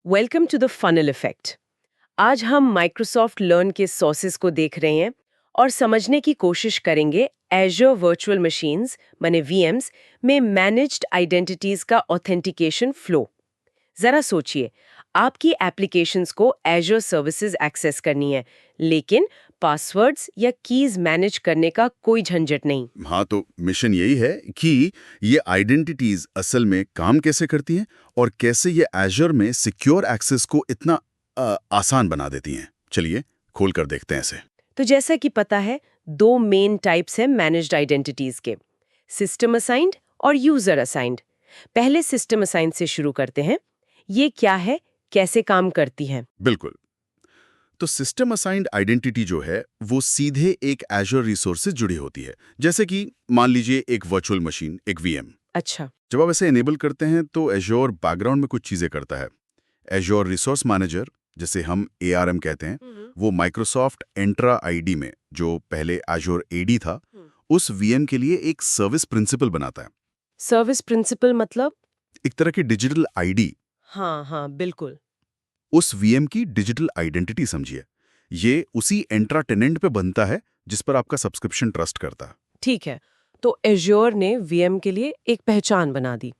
Welcome to the funnel effect. आज हम Microsoft learn के सोर्सेज को देख रहे हैं और समझने की कोशिश करेंगे एज़्योर वर्चुअल मशीन्स माने वीएम्स में मैनेज्ड आइडेंटिटीज का ऑथेंटिकेशन फ्लो। जरा सोचिए, आपकी एप्लीकेशंस को एज़्योर सर्विसेज एक्सेस करनी है, लेकिन पासवर्ड्स या कीज मैनेज करने का कोई झंझट नहीं। हाँ, तो मिशन यही है कि ये आइडेंटिटीज असल में काम कैसे करती हैं और कैसे ये एज़्योर में सिक्योर एक्सेस को इतना आसान बना देती हैं। चलिए खोल कर देखते हैं इसे। तो जैसा कि पता है, दो मेन टाइप्स हैं मैनेज्ड आइडेंटिटीज के, सिस्टम असाइंड और यूजर असाइंड। पहले सिस्टम असाइंड से शुरू करते हैं। ये क्या है, कैसे काम करती है? बिल्कुल। तो सिस्टम असाइंड आइडेंटिटी जो है वो सीधे एक एज़्योर रिसोर्स से जुड़ी होती है। जैसे कि मान लीजिए एक वर्चुअल मशीन, एक वीएम। अच्छा। जब आप इसे एनेबल करते हैं तो एज़्योर बैकग्राउंड में कुछ चीजें करता है। एज़्योर रिसोर्स मैनेजर, जिसे हम एआरएम कहते हैं, वो माइक्रोसॉफ्ट एंट्रा आईडी में, जो पहले एज़्योर एडी था, उस वीएम के लिए एक सर्विस प्रिंसिपल बनाता है। सर्विस प्रिंसिपल मतलब? एक तरह की डिजिटल आईडी, हाँ हाँ, बिल्कुल। उस वीएम की डिजिटल आइडेंटिटी समझिए। ये उसी एंट्रा टेनेंट पे बनता है जिस पर आपका सब्सक्रिप्शन ट्रस्ट करता है। ठीक है, तो एज़्योर ने वीएम के लिए एक पहचान बना दी।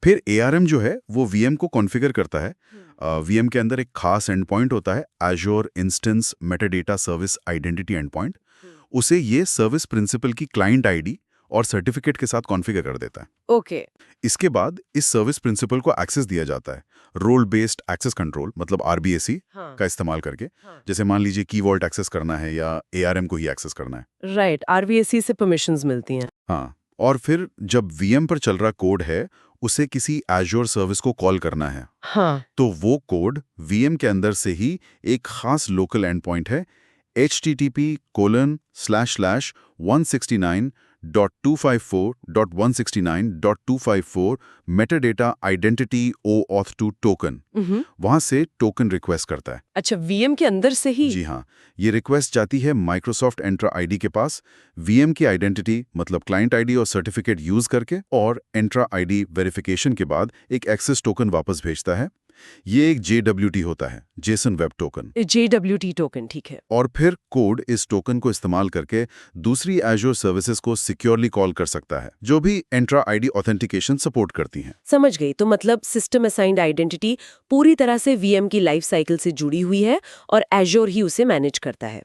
फिर एआरएम जो है वो वीएम को कॉन्फ़िगर करता है। वीएम के अंदर एक खास एंड पॉइंट होता है, Azure instance metadata service identity and point. उसे ये सर्विस प्रिंसिपल की क्लाइंट आईडी और सर्टिफिकेट के साथ कॉन्फ़िगर कर देता है। ओके। इसके बाद इस सर्विस प्रिंसिपल को एक्सेस दिया जाता है रोल बेस्ड एक्सेस कंट्रोल, मतलब आरबीएसी हाँ। का इस्तेमाल करके। हाँ। जैसे मान लीजिए की वॉल्ट एक्सेस करना है या एआरएम को ही एक्सेस करना है। राइट, आरवीएसी से परमिशंस मिलती हैं। हाँ, और फिर जब वीएम पर चल रहा कोड है, उसे किसी एज़्योर सर्विस को कॉल करना है, हाँ। तो वो कोड वीएम के अंदर से ही एक खास लोकल एंड पॉइंट है, http://169.254.169.254 metadata identity OAuth2 token, वहां से टोकन रिक्वेस्ट करता है। अच्छा, वीएम के अंदर से ही? जी हाँ, ये रिक्वेस्ट जाती है माइक्रोसॉफ्ट एंट्रा आईडी के पास, वीएम की आइडेंटिटी मतलब क्लाइंट आईडी और सर्टिफिकेट यूज करके, और एंट्रा आईडी वेरिफिकेशन के बाद एक एक्सेस टोकन वापस भेजता है। ये एक JWT होता है, Jason web token. JWT token, ठीक है। और फिर कोड इस टोकन को इस्तेमाल करके दूसरी एज़्योर सर्विसेज को सिक्योरली कॉल कर सकता है, जो भी एंट्रा आईडी ऑथेंटिकेशन सपोर्ट करती हैं। समझ गई। तो मतलब सिस्टम असाइंड आइडेंटिटी पूरी तरह से वीएम की लाइफ साइकिल से जुड़ी हुई है और एज़्योर ही उसे मैनेज करता है।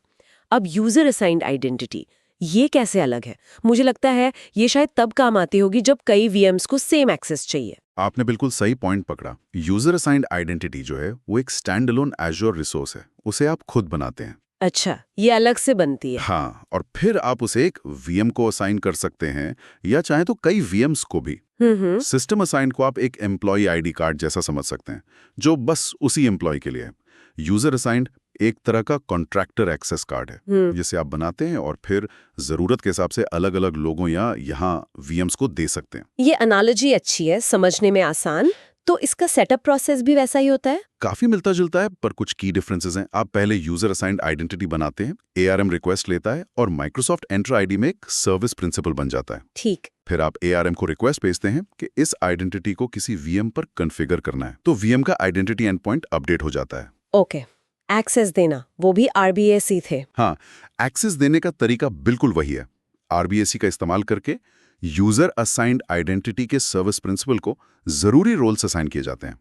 अब यूजर असाइंड आइडेंटिटी, ये कैसे अलग है? मुझे लगता है ये शायद तब काम आती होगी जब कई वीएम्स को सेम एक्सेस चाहिए। आपने बिल्कुल सही पॉइंट पकड़ा। यूजर असाइंड आइडेंटिटी जो है वो एक स्टैंड अलोन एज़्योर रिसोर्स है, उसे आप खुद बनाते हैं। अच्छा, ये अलग से बनती है। हाँ, और फिर आप उसे एक वीएम को असाइन कर सकते हैं या चाहे तो कई वीएम्स को भी। सिस्टम असाइन को आप एक एम्प्लॉय आईडी कार्ड जैसा समझ सकते हैं, जो बस उसी एम्प्लॉय के लिए है। यूजर असाइंड एक तरह का कॉन्ट्रैक्टर एक्सेस कार्ड है, जिसे आप बनाते हैं और फिर जरूरत के हिसाब से अलग अलग लोगों या यहाँ वीएम्स को दे सकते हैं। ये एनालॉजी अच्छी है, समझने में आसान। तो इसका सेटअप प्रोसेस भी वैसा ही होता है? काफी मिलता जुलता है, पर कुछ की डिफरेंसेस हैं। आप पहले यूजर असाइंड आइडेंटिटी बनाते हैं, एआरएम रिक्वेस्ट लेता है और माइक्रोसॉफ्ट एंट्रा आईडी में एक सर्विस प्रिंसिपल बन जाता है। ठीक। फिर आप एआरएम को रिक्वेस्ट भेजते हैं कि इस आइडेंटिटी को किसी वीएम पर कॉन्फ़िगर करना है, तो वीएम का आइडेंटिटी एंड पॉइंट अपडेट हो जाता है। ओके। एक्सेस देना, वो भी आरबीएसी थे? हाँ, एक्सेस देने का तरीका बिल्कुल वही है। आरबीएसी का इस्तेमाल करके यूजर असाइंड आइडेंटिटी के सर्विस प्रिंसिपल को जरूरी रोल्स असाइन किए जाते हैं।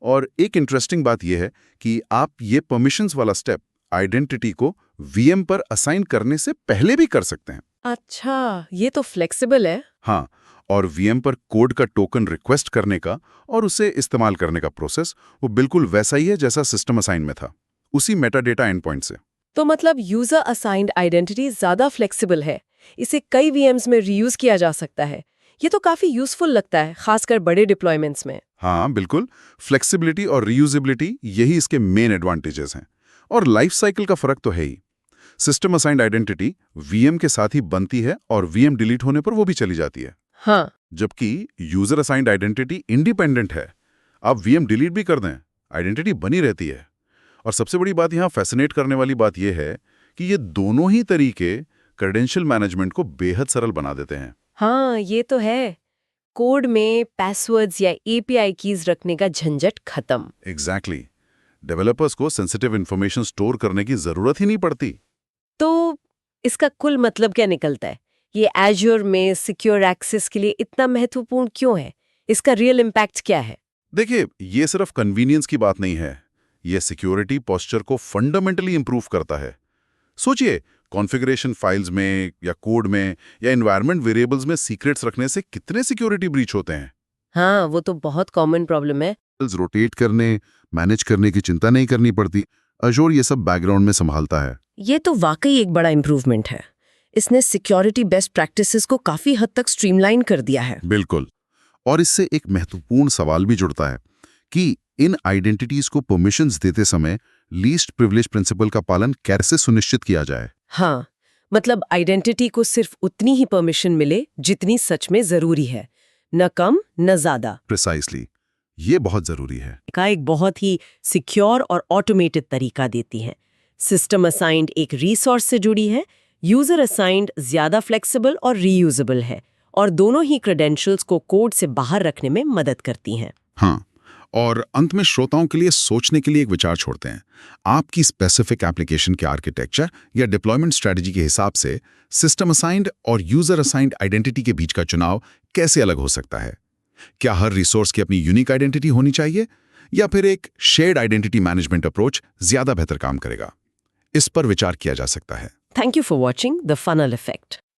और एक इंटरेस्टिंग बात यह है कि आप ये परमिशंस वाला स्टेप आइडेंटिटी को वीएम पर असाइन करने से पहले भी कर सकते हैं। अच्छा, ये तो फ्लेक्सिबल है। हाँ, और वीएम पर कोड का टोकन रिक्वेस्ट करने का और उसे इस्तेमाल करने का प्रोसेस वो बिल्कुल वैसा ही है जैसा सिस्टम असाइन में था, उसी मेटाडेटा एंडपॉइंट से। तो मतलब यूजर असाइंड आइडेंटिटी ज्यादा फ्लेक्सिबल है, इसे कई वीएम्स में रीयूज किया जा सकता है। ये तो काफी यूजफुल लगता है, खासकर बड़े डिप्लॉयमेंट्स में। हाँ बिल्कुल, फ्लेक्सिबिलिटी और रीयूजेबिलिटी यही इसके मेन एडवांटेजेस हैं। और लाइफ साइकिल का फर्क तो है ही। सिस्टम असाइंड आइडेंटिटी वीएम के साथ ही बनती है और वीएम डिलीट होने पर वो भी चली जाती है। हाँ। जबकि यूजर असाइंड आइडेंटिटी इंडिपेंडेंट है, आप वीएम डिलीट भी कर दें, आइडेंटिटी बनी रहती है। और सबसे बड़ी बात यहाँ फैसिनेट करने वाली बात यह है कि ये दोनों ही तरीके क्रेडेंशियल मैनेजमेंट को बेहद सरल बना देते हैं। हाँ, ये तो है। कोड में पासवर्ड्स या एपीआई कीज रखने का झंझट खत्म। एग्जैक्टली। डेवलपर्स को सेंसिटिव इंफॉर्मेशन स्टोर करने की जरूरत ही नहीं पड़ती। तो इसका कुल मतलब क्या निकलता है? ये एज़्योर में सिक्योर एक्सेस के लिए इतना महत्वपूर्ण क्यों है? इसका रियल इम्पैक्ट क्या है? देखिए, ये सिर्फ कन्वीनियंस की बात नहीं है, ये सिक्योरिटी पोस्चर को फंडामेंटली इंप्रूव करता है। सोचिए, कॉन्फ़िगरेशन फाइल्स में या कोड में या एनवायरनमेंट वेरिएबल्स में सीक्रेट्स रखने से कितने सिक्योरिटी ब्रीच होते हैं। हाँ, वो तो बहुत कॉमन प्रॉब्लम है। रोटेट करने, मैनेज करने की चिंता नहीं करनी पड़ती। अजोर ये सब बैकग्राउंड में संभालता है। ये तो वाकई एक बड़ा इम्प्रूवमेंट है। इसने सिक्योरिटी बेस्ट प्रैक्टिसेस को काफी हद तक स्ट्रीमलाइन कर दिया है। बिल्कुल। और इससे एक महत्वपूर्ण सवाल भी जुड़ता है कि इन आइडेंटिटीज को परमिशंस देते समय लीस्ट प्रिविलेज प्रिंसिपल का पालन कैसे सुनिश्चित किया जाए। हाँ, मतलब आइडेंटिटी को सिर्फ उतनी ही परमिशन मिले जितनी सच में जरूरी है, न कम न ज्यादा। प्रिसाइसली, ये बहुत जरूरी है। का एक बहुत ही सिक्योर और ऑटोमेटेड तरीका देती है। सिस्टम असाइंड एक रिसोर्स से जुड़ी है, यूजर असाइंड ज्यादा फ्लेक्सिबल और रीयूजेबल है, और दोनों ही क्रेडेंशियल्स को कोड से बाहर रखने में मदद करती हैं। हाँ, और अंत में श्रोताओं के लिए सोचने के लिए एक विचार छोड़ते हैं। आपकी स्पेसिफिक एप्लीकेशन के आर्किटेक्चर या डिप्लॉयमेंट स्ट्रेटजी के हिसाब से सिस्टम असाइंड और यूजर असाइंड आइडेंटिटी के बीच का चुनाव कैसे अलग हो सकता है? क्या हर रिसोर्स की अपनी यूनिक आइडेंटिटी होनी चाहिए, या फिर एक शेयर्ड आइडेंटिटी मैनेजमेंट अप्रोच ज्यादा बेहतर काम करेगा? इस पर विचार किया जा सकता है। Thank you for watching the funnel effect.